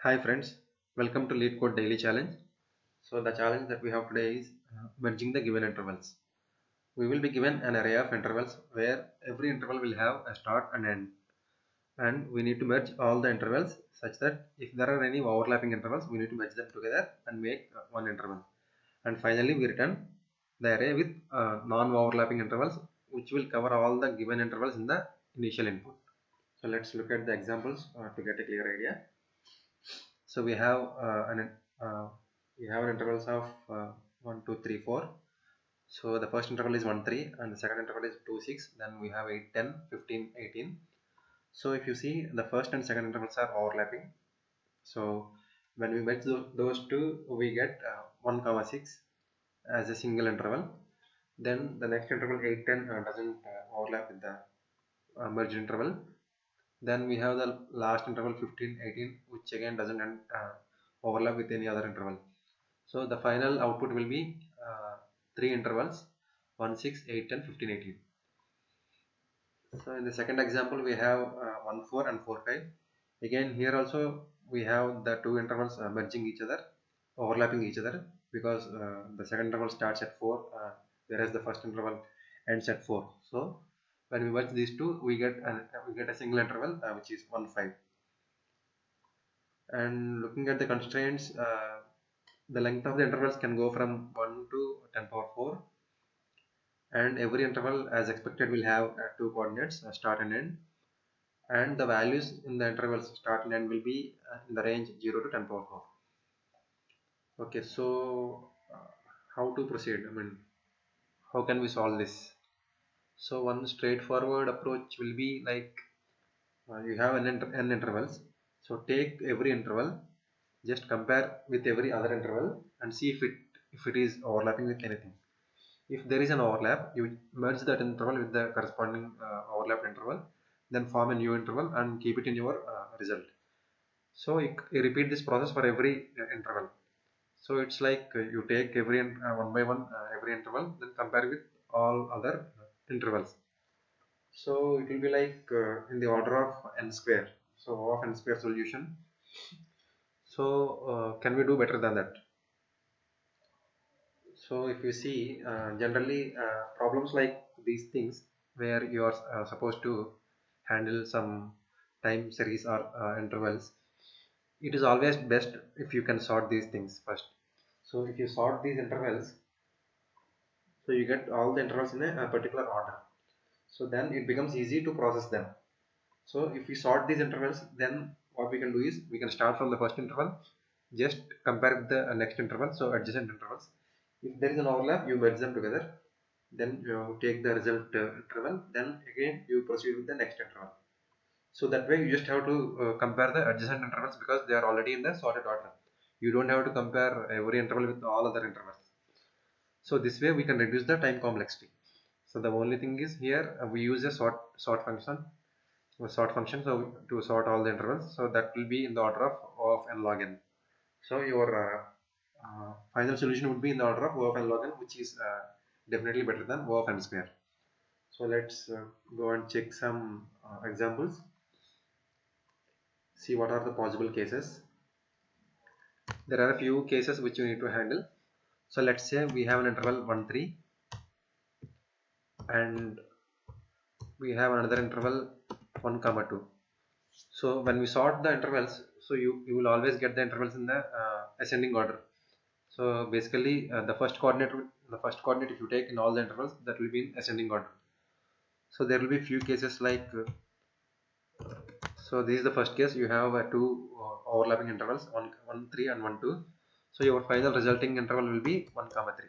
Hi friends, welcome to Leetcode daily challenge. So the challenge that we have today is merging the given intervals. We will be given an array of intervals where every interval will have a start and end, and we need to merge all the intervals such that if there are any overlapping intervals, we need to merge them together and make one interval. And finally we return the array with non-overlapping intervals which will cover all the given intervals in the initial input. So let's look at the examples to get a clear idea. So uh, we have an intervals of 1, 2, 3, 4. So the first interval is 1, 3, and the second interval is 2, 6. Then we have 8, 10, 15, 18. So if you see, the first and second intervals are overlapping. So when we match those two, we get 1, comma 6 as a single interval. Then the next interval 8, 10 doesn't overlap with the merged interval. Then we have the last interval 15, 18, which again doesn't overlap with any other interval. So the final output will be three intervals 1, 6, 8, 10, 15, 18. So in the second example we have 1, 4 and 4, 5. Again here also we have the two intervals merging each other, overlapping each other, because the second interval starts at 4 whereas the first interval ends at 4. So when we merge these two, we get a single interval which is 1, 5. And looking at the constraints, the length of the intervals can go from 1 to 10 power 4, and every interval as expected will have two coordinates, start and end, and the values in the intervals start and end will be in the range 0 to 10 power 4. Okay, so how to proceed? I mean, how can we solve this? So one straightforward approach will be like, you have n intervals, so take every interval, just compare with every other interval and see if it is overlapping with anything. If there is an overlap, you merge that interval with the corresponding overlapped interval, then form a new interval and keep it in your result. So you repeat this process for every interval. So it's like you take every one by one every interval, then compare with all other intervals. So it will be like in the order of n square. So O of n square solution. So can we do better than that? So if you see, generally problems like these things where you are supposed to handle some time series or intervals, it is always best if you can sort these things first. So if you sort these intervals, so you get all the intervals in a particular order. So then it becomes easy to process them. So if we sort these intervals, then what we can do is we can start from the first interval, just compare with the next interval, so adjacent intervals. If there is an overlap, you merge them together. Then you take the result interval. Then again you proceed with the next interval. So that way you just have to compare the adjacent intervals because they are already in the sorted order. You don't have to compare every interval with all other intervals. So this way we can reduce the time complexity. So the only thing is here we use a sort function so to sort all the intervals, so that will be in the order of O of n log n. So your final solution would be in the order of O of n log n, which is definitely better than O of n square. So let's go and check some examples, see what are the possible cases. There are a few cases which you need to handle. So let's say we have an interval 1, 3, and we have another interval 1, comma 2. So when we sort the intervals, so you will always get the intervals in the ascending order. So basically the first coordinate if you take in all the intervals, that will be in ascending order. So there will be few cases like so this is the first case. You have two overlapping intervals 1, 1, 3 and 1, 2. So your final resulting interval will be 1, comma 3.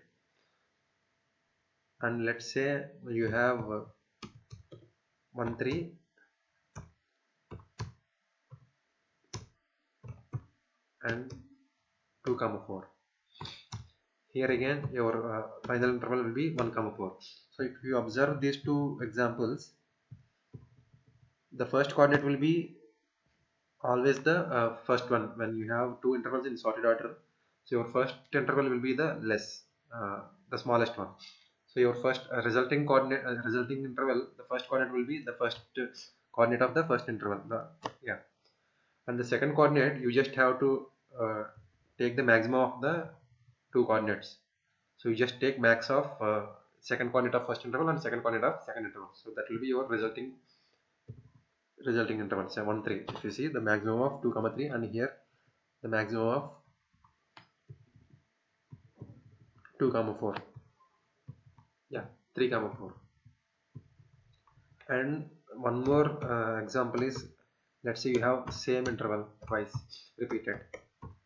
And let's say you have 1, 3 and 2, comma 4. Here again your final interval will be 1, comma 4. So if you observe these two examples, the first coordinate will be always the first one when you have two intervals in sorted order. So your first interval will be the smallest one. So your first resulting interval, the first coordinate will be the first coordinate of the first interval. Yeah. and the second coordinate you just have to take the maximum of the two coordinates. So you just take max of second coordinate of first interval and second coordinate of second interval. So that will be your resulting interval. So 1 3. If you see the maximum of 2 comma 3, and here the maximum of 2 comma 4. Yeah, 3 comma 4. And one more example is, let's say you have same interval twice repeated.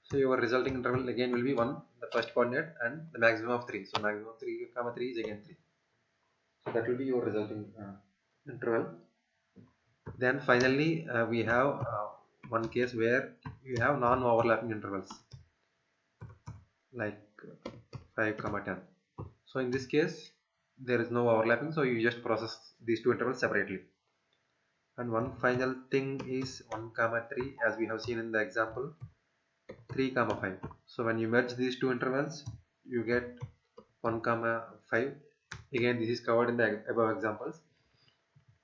So your resulting interval again will be 1, the first coordinate, and the maximum of 3. So maximum of 3 comma 3 is again 3. So that will be your resulting interval. Then finally we have one case where you have non-overlapping intervals like 5 comma 10. So in this case there is no overlapping, so you just process these two intervals separately. And one final thing is 1 comma 3, as we have seen in the example 3 comma 5. So when you merge these two intervals you get 1 comma 5. Again this is covered in the above examples.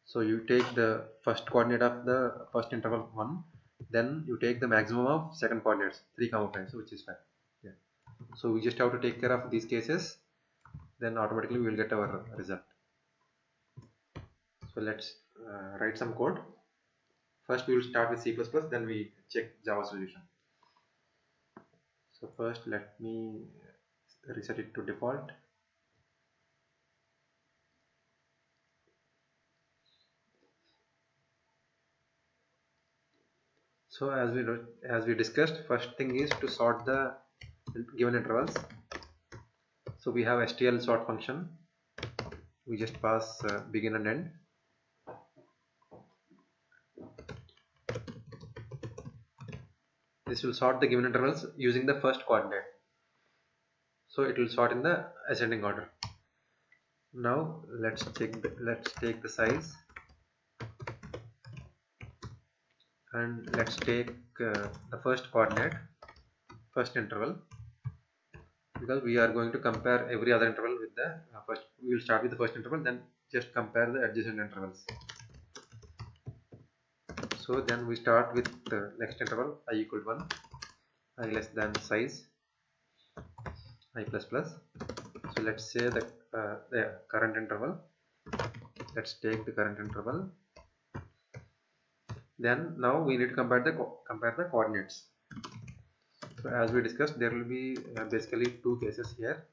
So you take the first coordinate of the first interval 1, then you take the maximum of second coordinates 3 comma 5, so which is 5. Yeah. So we just have to take care of these cases, then automatically we will get our result. So let's write some code. First we will start with C++, then we check Java solution. So first let me reset it to default. So as we discussed, first thing is to sort the given intervals. So we have stl sort function. We just pass begin and end. This will sort the given intervals using the first coordinate. So it will sort in the ascending order. Now let's take the size, and let's take the first coordinate, first interval, because we are going to compare every other interval with the first. We will start with the first interval, then just compare the adjacent intervals. So then we start with the next interval, I equal to 1, I less than size, I plus plus. So let's say the current interval. Let's take the current interval. Then now we need to compare the coordinates. So as we discussed, there will be basically two cases here.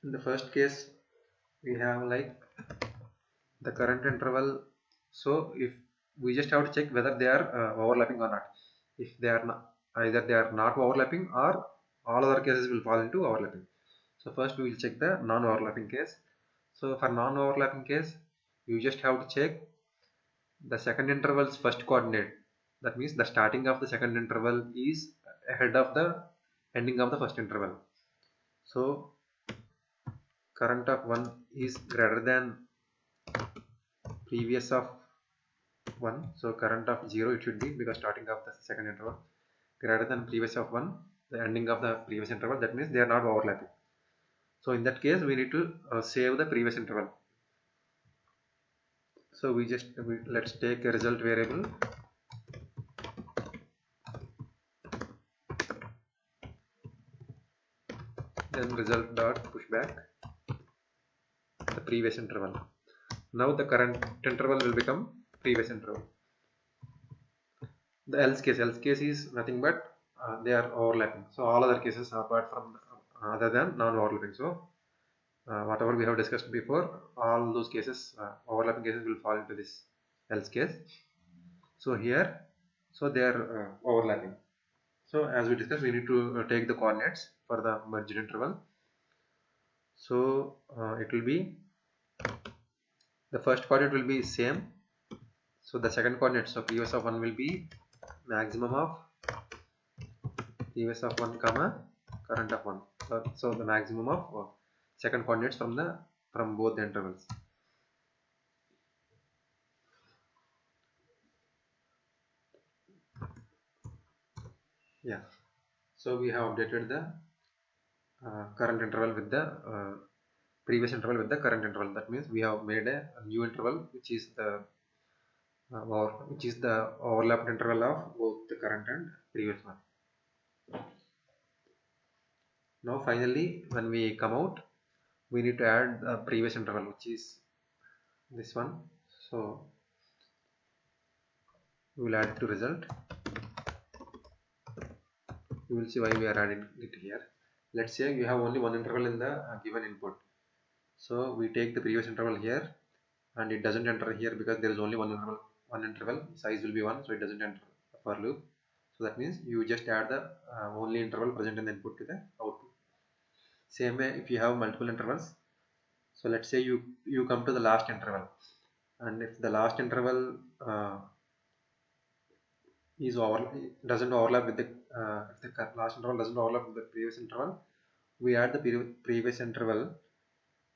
In the first case we have like the current interval. So if we just have to check whether they are overlapping or not. If they are not, either they are not overlapping or all other cases will fall into overlapping. So first we will check the non-overlapping case. So for non-overlapping case, you just have to check the second interval's first coordinate. That means the starting of the second interval is ahead of the ending of the first interval. So current of 1 is greater than previous of 1. So current of 0 it should be, because starting of the second interval greater than previous of 1, the ending of the previous interval. That means they are not overlapping. So in that case we need to save the previous interval. So let's take a result variable, then result dot pushback the previous interval. Now the current interval will become previous interval. The else case is nothing but they are overlapping. So all other cases apart from other than non-overlapping. So whatever we have discussed before, all those cases, overlapping cases will fall into this else case. So here, so they are overlapping. So as we discussed, we need to take the coordinates for the merged interval. So it will be, the first coordinate will be same. So the second coordinate, so previous of 1 will be maximum of previous of 1 comma current of 1. So the maximum of second coordinates from both the intervals. Yeah. So we have updated the current interval with the previous interval with the current interval. That means we have made a new interval, which is the or which is the overlapped interval of both the current and previous one. Now finally when we come out, we need to add the previous interval, which is this one. So we will add it to result. You will see why we are adding it here. Let's say you have only one interval in the given input. So we take the previous interval here, and it doesn't enter here because there is only one interval. One interval size will be 1, so it doesn't enter for loop. So that means you just add the only interval present in the input to the output. Same way if you have multiple intervals. So let's say you come to the last interval, and if the last interval is over doesn't overlap with the if the last interval doesn't overlap with the previous interval, we add the previous interval,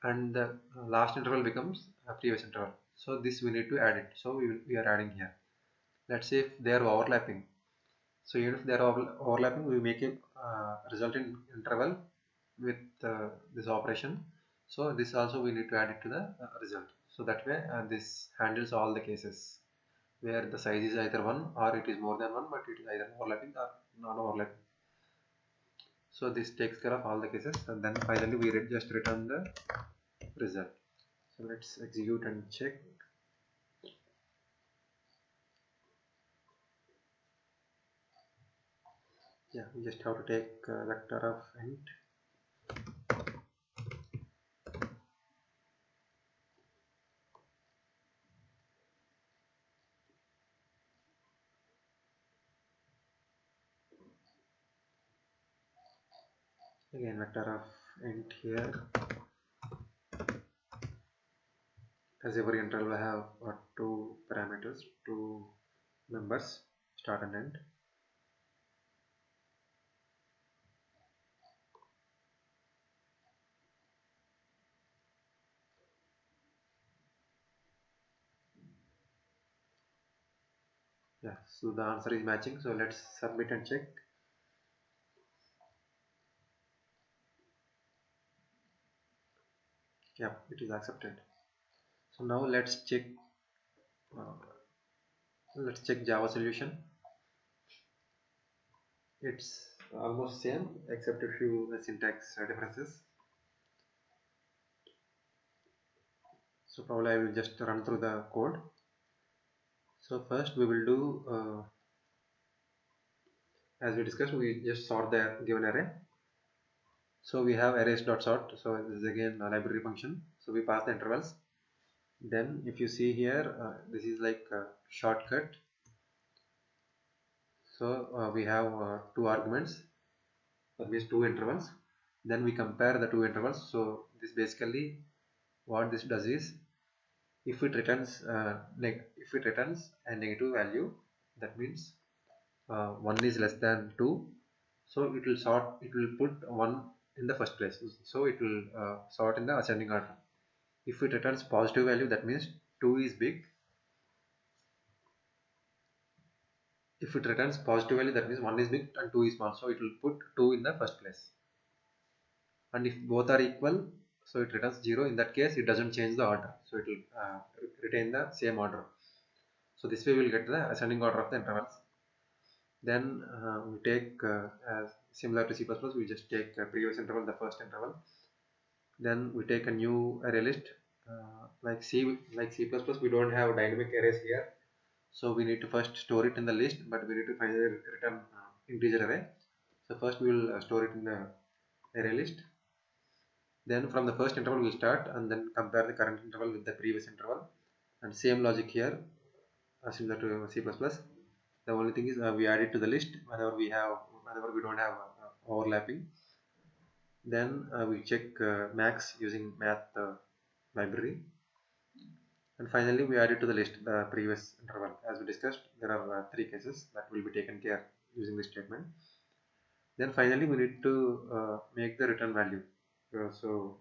and the last interval becomes a previous interval. So this we need to add it. So we are adding here. Let's say if they are overlapping. So even if they are overlapping, we make a resultant interval with this operation. So this also we need to add it to the result. So that way this handles all the cases where the size is either 1 or it is more than 1, but it is either overlapping or non-overlapping. So this takes care of all the cases, and then finally we just return the result. So let's execute and check. Yeah, we just have to take vector of int. Again vector of int here. As every interval will have two parameters, two members, start and end. Yeah, so the answer is matching. So let's submit and check. Yeah, it is accepted. So now uh, let's check Java solution. It's almost same except a few syntax differences. So probably I will just run through the code. So first we will do as we discussed, we just sort the given array. So we have arrays.sort. So this is again a library function. So we pass the intervals. Then if you see here, this is like a shortcut. So we have two arguments, that means two intervals. Then we compare the two intervals. So this basically what this does is, if it returns a negative value, that means 1 is less than 2. So it will put 1 in the first place. So it will sort in the ascending order. If it returns positive value, that means 2 is big. If it returns positive value, that means 1 is big and 2 is small. So it will put 2 in the first place. And if both are equal, so it returns 0. In that case, it doesn't change the order. So it will retain the same order. So this way we will get the ascending order of the intervals. Then we take as similar to C++, we just take previous interval, the first interval. Then we take a new array list. Like C++, we don't have dynamic arrays here. So we need to first store it in the list, but we need to finally return integer array. So first we will store it in the array list. Then from the first interval we start and then compare the current interval with the previous interval. And same logic here, similar to C++. The only thing is we add it to the list whenever we don't have overlapping. Then we check max using math library. And finally we add it to the list, the previous interval. As we discussed, there are 3 cases that will be taken care using this statement. Then finally we need to make the return value. So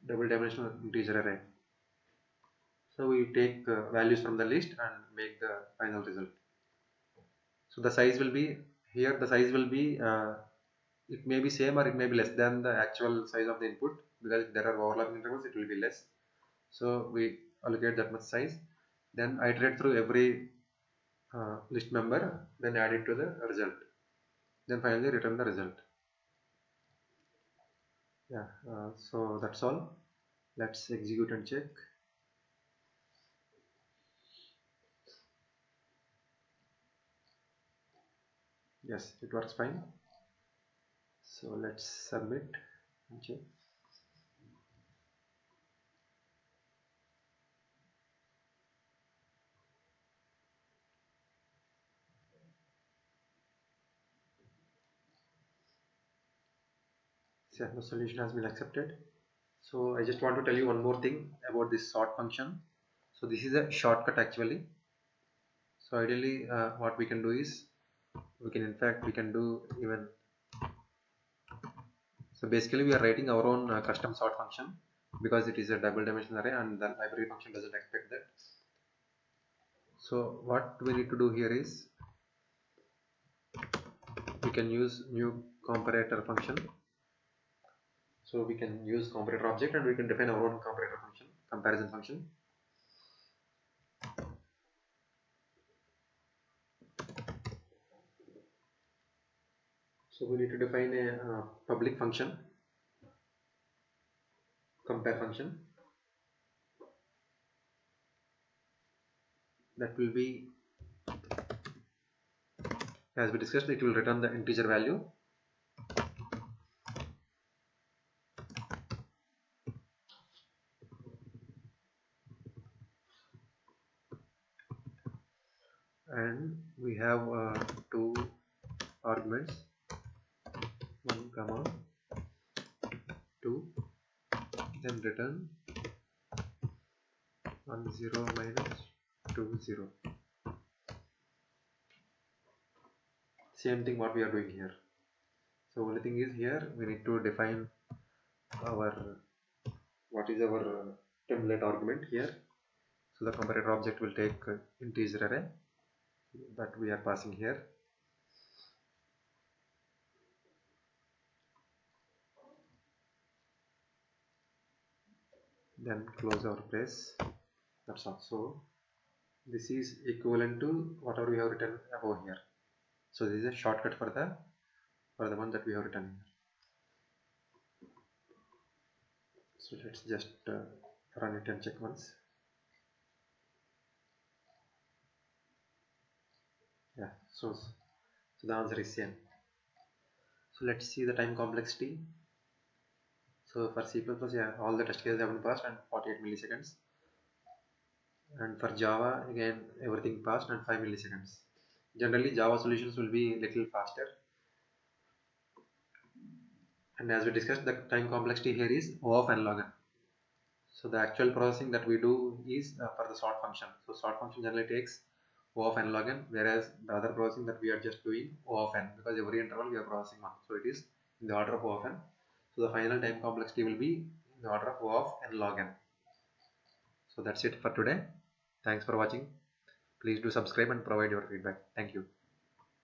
double dimensional integer array. So we take values from the list and make the final result. So the size will be here. The size will be it may be same or it may be less than the actual size of the input, because if there are overlapping intervals, it will be less. So we allocate that much size. then iterate through every list member, then add it to the result, then finally return the result. Yeah, so that's all. Let's execute and check. Yes, it works fine. So let's submit and check. So the solution has been accepted. So I just want to tell you one more thing about this sort function. So this is a shortcut actually. So ideally what we can do is we can do even, so basically we are writing our own custom sort function because it is a double dimensional array and the library function doesn't expect that. So what we need to do here is we can use new comparator function. So we can use comparator object and we can define our own comparator function, comparison function. So we need to define a public function, compare function, that will be, as we discussed, it will return the integer value. And we have two arguments, 1 comma 2, then return 1 0 minus 2 0. Same thing what we are doing here. So only thing is here we need to define our, what is our template argument here. So the comparator object will take integer array that we are passing here. Then close our brace. That's all. So this is equivalent to whatever we have written above here. So this is a shortcut for the one that we have written here. So let's just run it and check once. Yeah, so the answer is same. So let's see the time complexity. So for C++, yeah, all the test cases have been passed and 48 milliseconds. And for Java, again, everything passed and 5 milliseconds. Generally, Java solutions will be little faster. And as we discussed, the time complexity here is O of n log n. So the actual processing that we do is for the sort function. So sort function generally takes O of n log n, whereas the other processing that we are just doing O of n, because every interval we are processing one. So it is in the order of O of n. So the final time complexity will be in the order of O of n log n. So that's it for today. Thanks for watching. Please do subscribe and provide your feedback. Thank you.